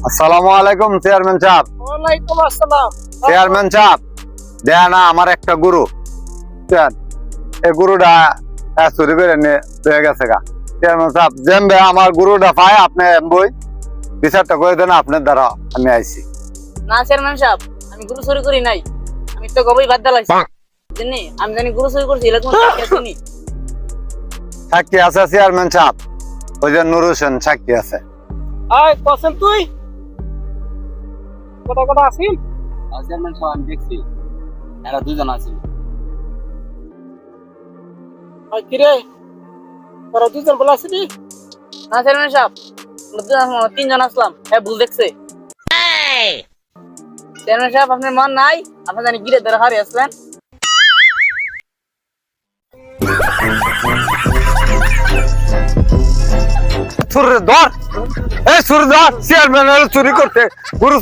আসসালামু আলাইকুম চেয়ারম্যান সাহেব। ওয়ালাইকুম আসসালাম। চেয়ারম্যান সাহেব, দেয়া না আমার একটা গরু, এই গরুটা চুরি করে নিয়ে হয়ে গেছে গা। চেয়ারম্যান সাহেব, যেমবে আমার গরুটা পায় আপনি বই বিচারটা করে দেন, আপনার দ্বারা আমি আইছি। না চেয়ারম্যান সাহেব, আমি গরু চুরি করি নাই, আমি তো গবই বাদ দালাইছি। জানি আমি জানি গরু চুরি করছি, এরকম সাক্ষী সাক্ষী আছে চেয়ারম্যান সাহেব, ওই যে নুর হোসেন সাক্ষী আছে। আয় কসম তুই কত কত আসিল? চেয়ারম্যান সাহেব আমি দেখছি এরা দুজন আছে। আয় কিরে তোরা দুজন বলে আসিলি? না চেয়ারম্যান সাহেব, আমরা তিনজন আসলাম। হ্যাঁ ভুল দেখছে। চেয়ারম্যান সাহেব আপনার মন নাই, আপনি জানি গিরে ধরে হারিয়ে আসলেন। সুর ধর, এই সুর ধর, চেয়ারম্যান চুরি করতে গরু